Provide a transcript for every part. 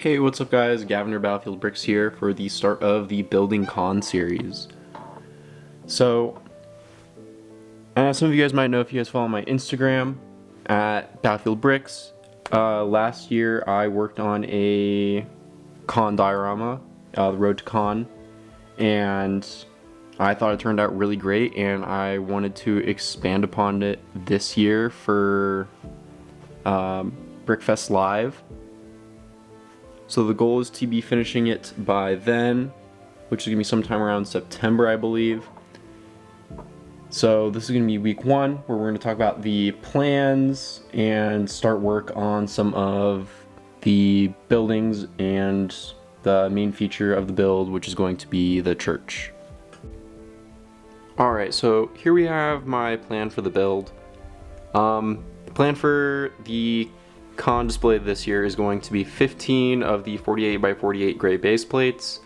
Hey, what's up guys? Gavin or Battlefield Bricks here for the start of the Building Caen series. So, some of you guys might know if you guys follow my Instagram at Battlefield Bricks. Last year I worked on a Caen diorama, the Road to Caen, and I thought it turned out really great and I wanted to expand upon it this year for Brickfest Live. So the goal is to be finishing it by then, which is going to be sometime around September, I believe. So this is going to be week one, where we're going to talk about the plans and start work on some of the buildings and the main feature of the build, which is going to be the church. Alright, so here we have my plan for the build. The plan for the Caen display this year is going to be 15 of the 48 by 48 gray base plates.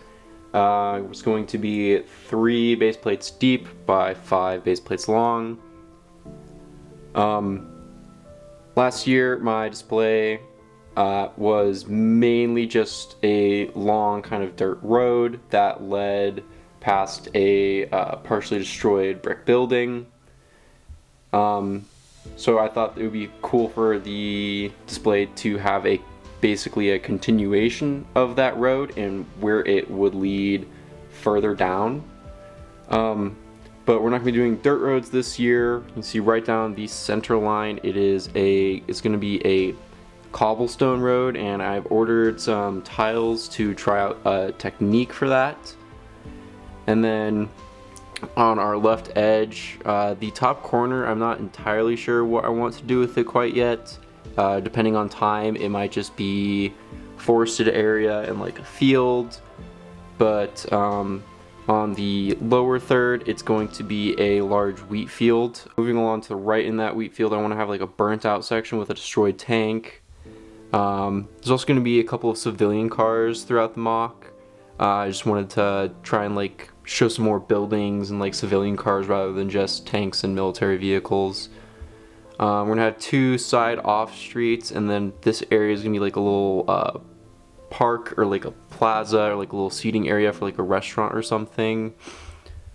It's going to be 3 base plates deep by 5 base plates long. Last year my display was mainly just a long kind of dirt road that led past a partially destroyed brick building. So I thought it would be cool for the display to have basically a continuation of that road and where it would lead further down. But we're not going to be doing dirt roads this year. You can see right down the center line it's going to be a cobblestone road, and I've ordered some tiles to try out a technique for that. And then on our left edge, the top corner, I'm not entirely sure what I want to do with it quite yet. Depending on time, it might just be forested area and like a field. But on the lower third, it's going to be a large wheat field. Moving along to the right in that wheat field, I want to have like a burnt out section with a destroyed tank. There's also going to be a couple of civilian cars throughout the mock. I just wanted to try and like show some more buildings and like civilian cars rather than just tanks and military vehicles. We're gonna have 2 side off streets, and then this area is gonna be like a little park or like a plaza or like a little seating area for like a restaurant or something.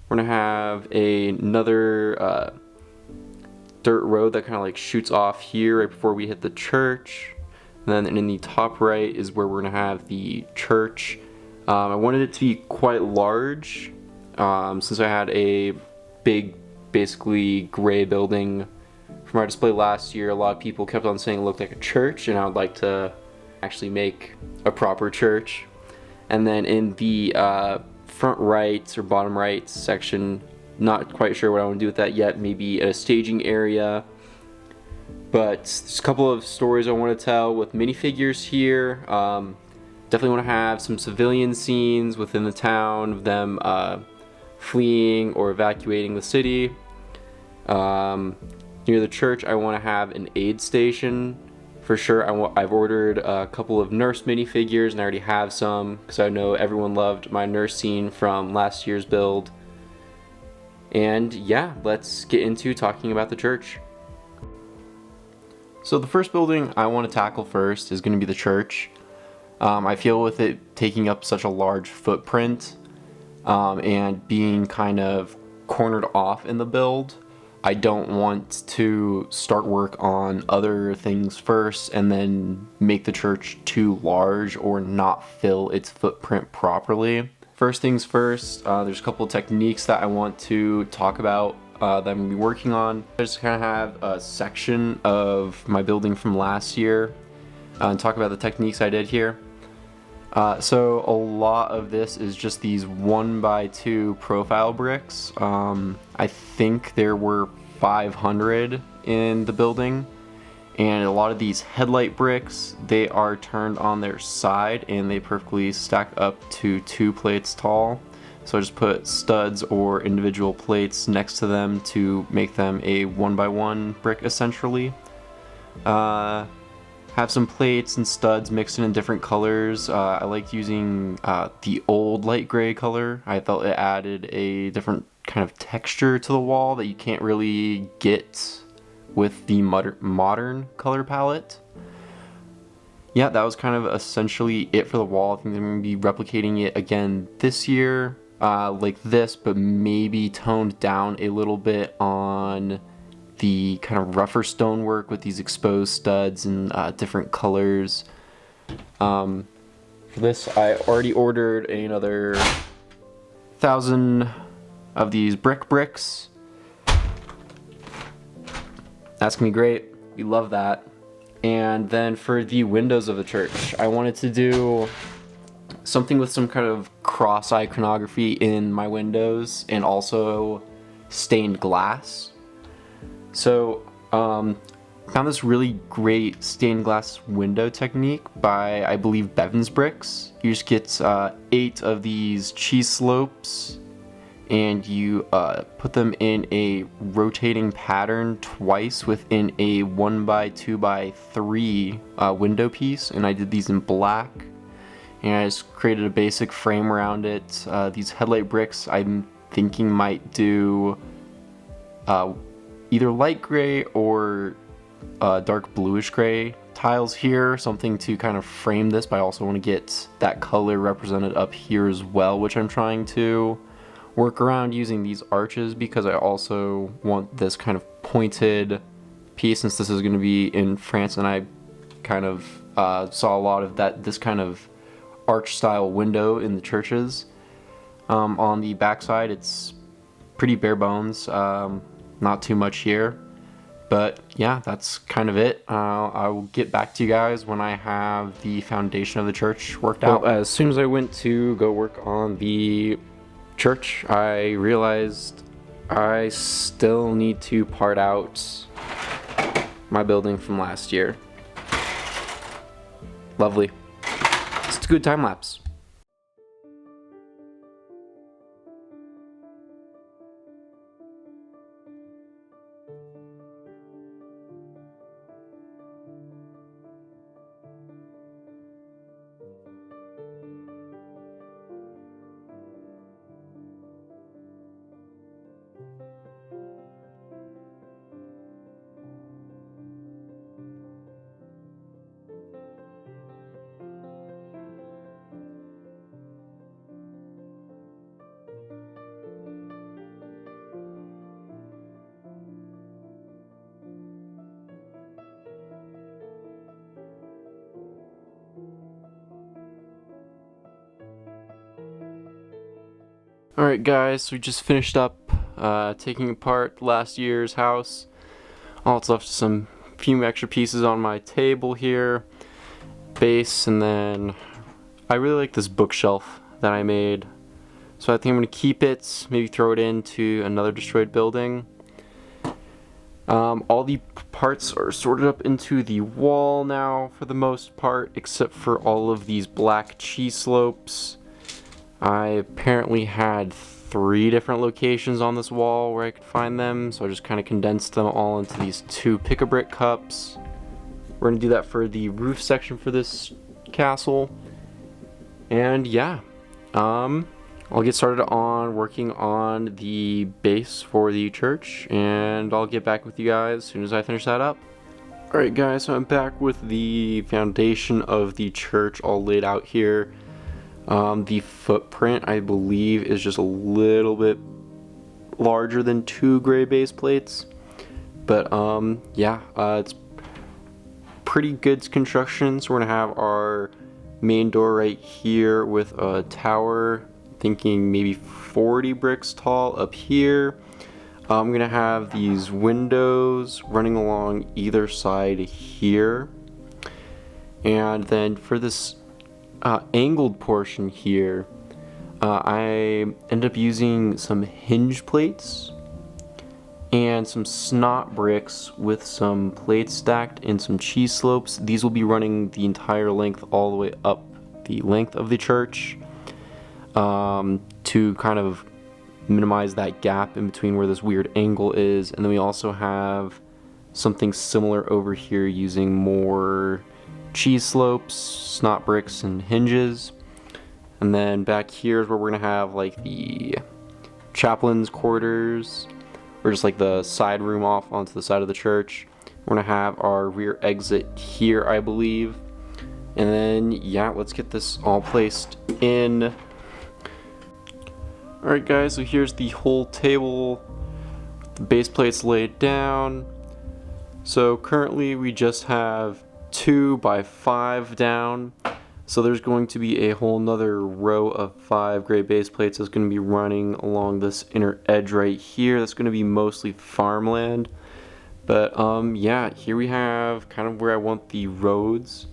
We're gonna have another dirt road that kind of like shoots off here right before we hit the church. And then in the top right is where we're gonna have the church. I wanted it to be quite large, since I had a big, basically gray building from our display last year. A lot of people kept on saying it looked like a church, and I would like to actually make a proper church. And then in the front right or bottom right section, not quite sure what I want to do with that yet, maybe a staging area. But there's a couple of stories I want to tell with minifigures here. Definitely want to have some civilian scenes within the town of them fleeing or evacuating the city. Near the church, I want to have an aid station for sure. I've ordered a couple of nurse minifigures, and I already have some because I know everyone loved my nurse scene from last year's build. And yeah, let's get into talking about the church. So the first building I want to tackle first is going to be the church. I feel with it taking up such a large footprint and being kind of cornered off in the build, I don't want to start work on other things first and then make the church too large or not fill its footprint properly. First things first, there's a couple of techniques that I want to talk about that I'm going to be working on. I just kind of have a section of my building from last year and talk about the techniques I did here. So a lot of this is just these 1x2 profile bricks. I think there were 500 in the building, and a lot of these headlight bricks, they are turned on their side and they perfectly stack up to 2 plates tall. So I just put studs or individual plates next to them to make them a 1x1 brick essentially. Have some plates and studs mixed in different colors. I liked using the old light gray color. I felt it added a different kind of texture to the wall that you can't really get with the modern color palette. yeah, that was kind of essentially it for the wall. I think they're going to be replicating it again this year, like this, but maybe toned down a little bit on the kind of rougher stonework with these exposed studs and different colors. For this, I already ordered another 1,000 of these bricks. That's gonna be great. We love that. And then for the windows of the church, I wanted to do something with some kind of cross iconography in my windows and also stained glass. So, found this really great stained glass window technique by, I believe, Bevan's Bricks. You just get 8 of these cheese slopes and you put them in a rotating pattern twice within a 1x2x3 window piece, and I did these in black, and I just created a basic frame around it. These headlight bricks I'm thinking might do either light gray or dark bluish gray tiles here, something to kind of frame this, but I also want to get that color represented up here as well, which I'm trying to work around using these arches because I also want this kind of pointed piece, since this is going to be in France, and I kind of saw a lot of this kind of arch style window in the churches. On the backside, it's pretty bare bones, not too much here, but yeah, that's kind of it. I will get back to you guys when I have the foundation of the church worked out. As soon as I went to go work on the church, I realized I still need to part out my building from last year. Lovely. It's a good time lapse. Alright guys, so we just finished up taking apart last year's house. All that's left is some few extra pieces on my table here, base, and then I really like this bookshelf that I made. So I think I'm going to keep it, maybe throw it into another destroyed building. All the parts are sorted up into the wall now for the most part, except for all of these black cheese slopes. I apparently had 3 different locations on this wall where I could find them, so I just kind of condensed them all into these 2 pick-a-brick cups. We're going to do that for the roof section for this castle. And yeah, I'll get started on working on the base for the church, and I'll get back with you guys as soon as I finish that up. Alright guys, so I'm back with the foundation of the church all laid out here. The footprint, I believe, is just a little bit larger than 2 gray base plates, but yeah, it's pretty good construction. So we're gonna have our main door right here with a tower, thinking maybe 40 bricks tall up here. I'm gonna have these windows running along either side here, and then for this angled portion here, I end up using some hinge plates and some snot bricks with some plates stacked and some cheese slopes. These will be running the entire length all the way up the length of the church, to kind of minimize that gap in between where this weird angle is. And then we also have something similar over here using more cheese slopes, snot bricks, and hinges. And then back here is where we're gonna have like the chaplain's quarters, or just like the side room off onto the side of the church. We're gonna have our rear exit here, I believe. And then, yeah, let's get this all placed in. Alright guys, so here's the whole table. The base plates laid down. So currently we just have 2 by 5 down. So there's going to be a whole nother row of 5 gray base plates that's going to be running along this inner edge right here. That's going to be mostly farmland. But yeah, here we have kind of where I want the roads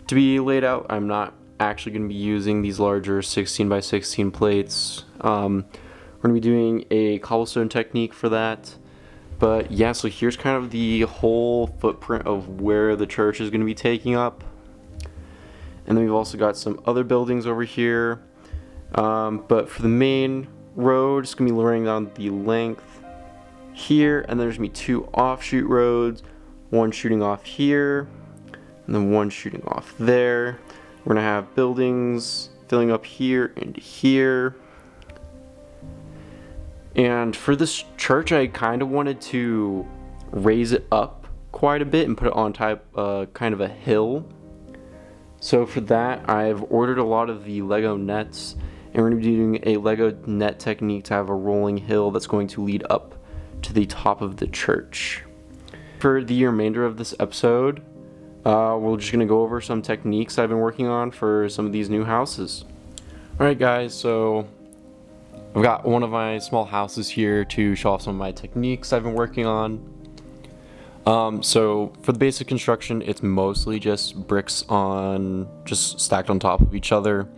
to be laid out. I'm not actually going to be using these larger 16 by 16 plates. We're going to be doing a cobblestone technique for that. But yeah, so here's kind of the whole footprint of where the church is going to be taking up. And then we've also got some other buildings over here. But for the main road, it's going to be running down the length here. And there's going to be 2 offshoot roads. One shooting off here. And then one shooting off there. We're going to have buildings filling up here and here. And for this church, I kind of wanted to raise it up quite a bit and put it on kind of a hill. So for that, I've ordered a lot of the Lego nets, and we're going to be doing a Lego net technique to have a rolling hill that's going to lead up to the top of the church. For the remainder of this episode, we're just going to go over some techniques I've been working on for some of these new houses. Alright guys, so I've got one of my small houses here to show off some of my techniques I've been working on. So for the basic construction, it's mostly just bricks just stacked on top of each other.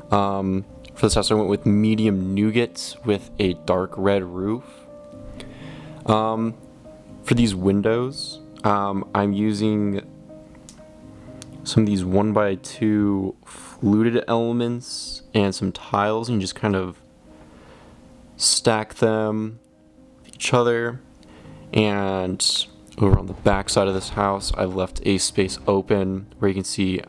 For this house, I went with medium nougat with a dark red roof. For these windows, I'm using some of these 1x2 fluted elements and some tiles, and just kind of stack them with each other. And over on the back side of this house, I've left a space open where you can see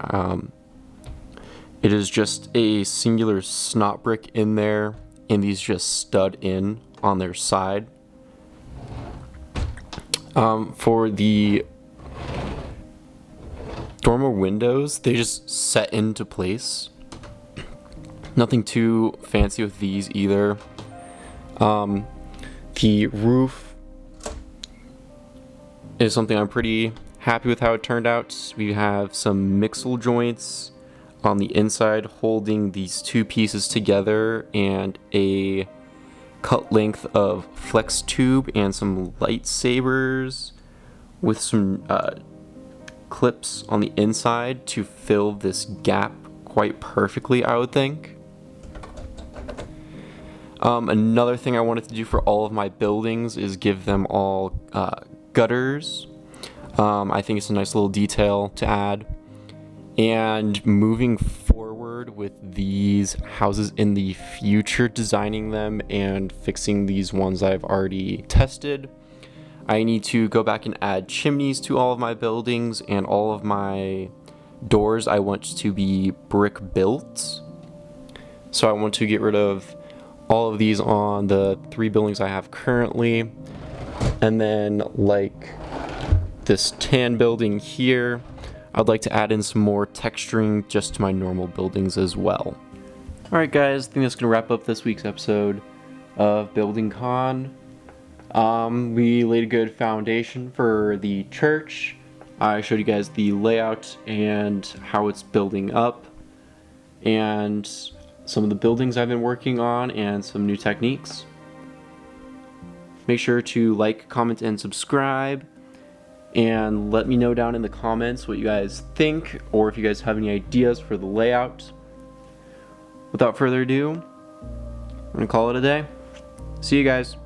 it is just a singular snot brick in there, and these just stud in on their side. For the dormer windows, they just set into place. Nothing too fancy with these either. The roof is something I'm pretty happy with how it turned out. We have some mixel joints on the inside holding these 2 pieces together, and a cut length of flex tube and some lightsabers with some clips on the inside to fill this gap quite perfectly, I would think. Another thing I wanted to do for all of my buildings is give them all gutters. I think it's a nice little detail to add. And moving forward with these houses in the future, designing them and fixing these ones I've already tested, I need to go back and add chimneys to all of my buildings, and all of my doors I want to be brick built. So I want to get rid of all of these on the 3 buildings I have currently. And then, like this tan building here, I'd like to add in some more texturing just to my normal buildings as well. Alright guys, I think that's going to wrap up this week's episode of Building Caen. We laid a good foundation for the church. I showed you guys the layout and how it's building up, and some of the buildings I've been working on, and some new techniques. Make sure to like, comment, and subscribe, and let me know down in the comments what you guys think, or if you guys have any ideas for the layout. Without further ado, I'm going to call it a day. See you guys.